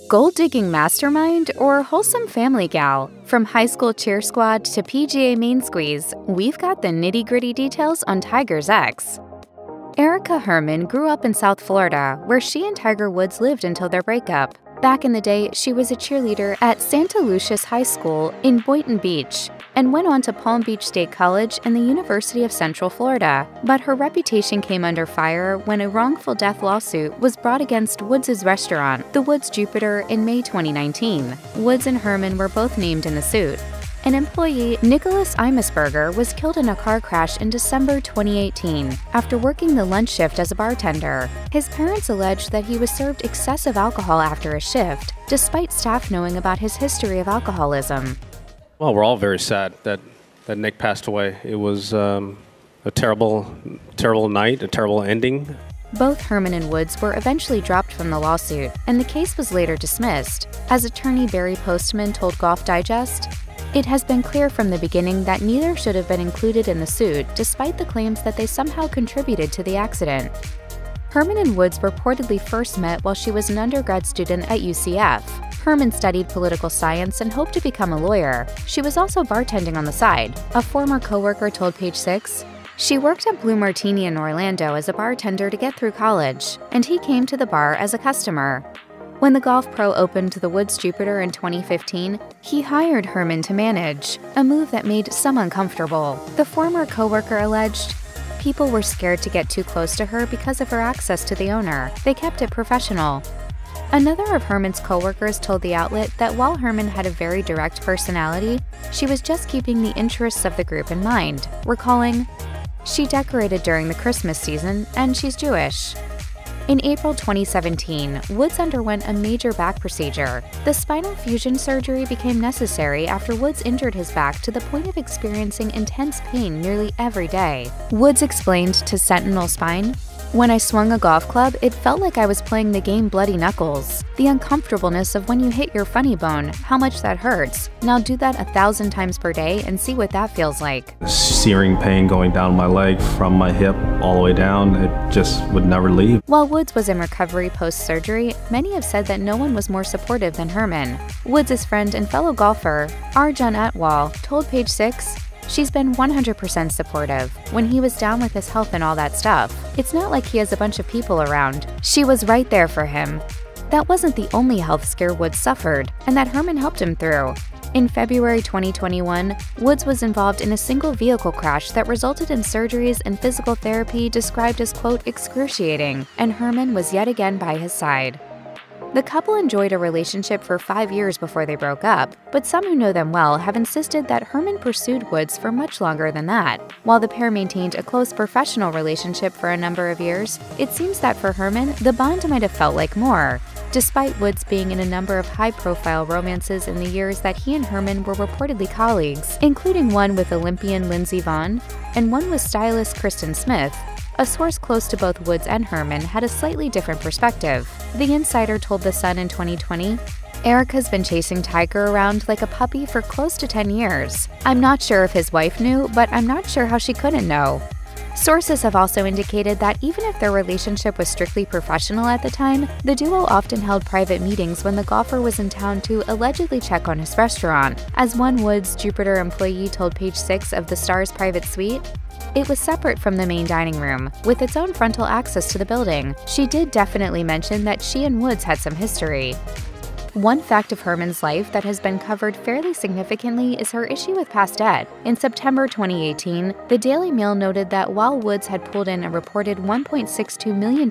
Gold-digging mastermind or wholesome family gal? From high school cheer squad to PGA main squeeze, we've got the nitty-gritty details on Tiger's ex. Erica Herman grew up in South Florida, where she and Tiger Woods lived until their breakup. Back in the day, she was a cheerleader at Santa Lucia's High School in Boynton Beach and went on to Palm Beach State College and the University of Central Florida. But her reputation came under fire when a wrongful death lawsuit was brought against Woods' restaurant, the Woods Jupiter, in May 2019. Woods and Herman were both named in the suit. An employee, Nicholas Imusberger, was killed in a car crash in December 2018 after working the lunch shift as a bartender. His parents alleged that he was served excessive alcohol after a shift, despite staff knowing about his history of alcoholism. Well, we're all very sad that Nick passed away. It was a terrible night, a terrible ending. Both Herman and Woods were eventually dropped from the lawsuit, and the case was later dismissed. As attorney Barry Postman told Golf Digest, "It has been clear from the beginning that neither should have been included in the suit, despite the claims that they somehow contributed to the accident." Herman and Woods reportedly first met while she was an undergrad student at UCF. Herman studied political science and hoped to become a lawyer. She was also bartending on the side. A former coworker told Page Six, "She worked at Blue Martini in Orlando as a bartender to get through college, and he came to the bar as a customer." When the golf pro opened the Woods Jupiter in 2015, he hired Herman to manage, a move that made some uncomfortable. The former coworker alleged, "People were scared to get too close to her because of her access to the owner. They kept it professional." Another of Herman's coworkers told the outlet that while Herman had a very direct personality, she was just keeping the interests of the group in mind, recalling, "She decorated during the Christmas season, and she's Jewish." In April 2017, Woods underwent a major back procedure. The spinal fusion surgery became necessary after Woods injured his back to the point of experiencing intense pain nearly every day. Woods explained to Sentinel Spine, "When I swung a golf club, it felt like I was playing the game Bloody Knuckles. The uncomfortableness of when you hit your funny bone, how much that hurts. Now do that 1,000 times per day and see what that feels like." Searing pain going down my leg from my hip all the way down, it just would never leave. While Woods was in recovery post-surgery, many have said that no one was more supportive than Herman. Woods' friend and fellow golfer, Arjun Atwal, told Page Six, "She's been 100% supportive. When he was down with his health and all that stuff, it's not like he has a bunch of people around. She was right there for him." That wasn't the only health scare Woods suffered, and that Herman helped him through. In February 2021, Woods was involved in a single vehicle crash that resulted in surgeries and physical therapy described as, quote, excruciating, and Herman was yet again by his side. The couple enjoyed a relationship for 5 years before they broke up, but some who know them well have insisted that Herman pursued Woods for much longer than that. While the pair maintained a close professional relationship for a number of years, it seems that for Herman, the bond might have felt like more. Despite Woods being in a number of high-profile romances in the years that he and Herman were reportedly colleagues, including one with Olympian Lindsey Vonn and one with stylist Kristen Smith, a source close to both Woods and Herman had a slightly different perspective. The insider told The Sun in 2020, "Erica's been chasing Tiger around like a puppy for close to 10 years. I'm not sure if his wife knew, but I'm not sure how she couldn't know." Sources have also indicated that even if their relationship was strictly professional at the time, the duo often held private meetings when the golfer was in town to allegedly check on his restaurant. As one Woods Jupiter employee told Page Six of the star's private suite, "It was separate from the main dining room, with its own frontal access to the building. She did definitely mention that she and Woods had some history." One fact of Herman's life that has been covered fairly significantly is her issue with past debt. In September 2018, the Daily Mail noted that while Woods had pulled in a reported $1.62 million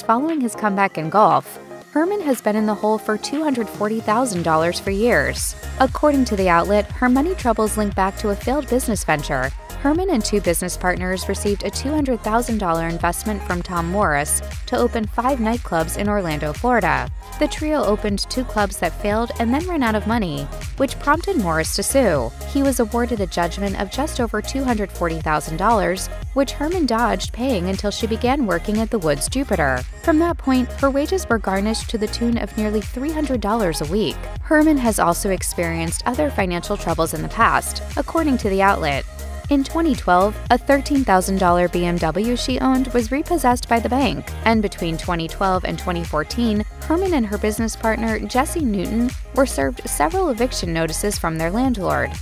following his comeback in golf, Herman has been in the hole for $240,000 for years. According to the outlet, her money troubles link back to a failed business venture. Herman and two business partners received a $200,000 investment from Tom Morris to open 5 nightclubs in Orlando, Florida. The trio opened 2 clubs that failed and then ran out of money, which prompted Morris to sue. He was awarded a judgment of just over $240,000, which Herman dodged paying until she began working at the Woods Jupiter. From that point, her wages were garnished to the tune of nearly $300 a week. Herman has also experienced other financial troubles in the past, according to the outlet. In 2012, a $13,000 BMW she owned was repossessed by the bank, and between 2012 and 2014, Herman and her business partner, Jesse Newton, were served several eviction notices from their landlord.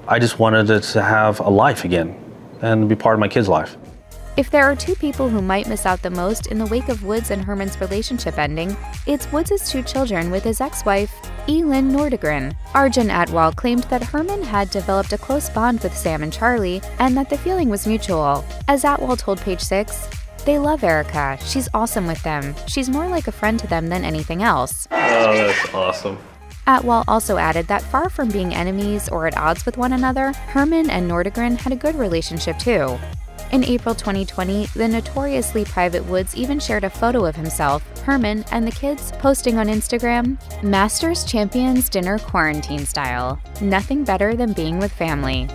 I just wanted to have a life again and be part of my kid's life. If there are two people who might miss out the most in the wake of Woods and Herman's relationship ending, it's Woods' two children with his ex-wife, Elin Nordegren. Arjun Atwal claimed that Herman had developed a close bond with Sam and Charlie, and that the feeling was mutual. As Atwal told Page 6, "They love Erica. She's awesome with them. She's more like a friend to them than anything else." Oh, that's awesome. Atwal also added that far from being enemies or at odds with one another, Herman and Nordegren had a good relationship too. In April 2020, the notoriously private Woods even shared a photo of himself, Herman, and the kids, posting on Instagram, "Masters Champions Dinner Quarantine Style. Nothing better than being with family."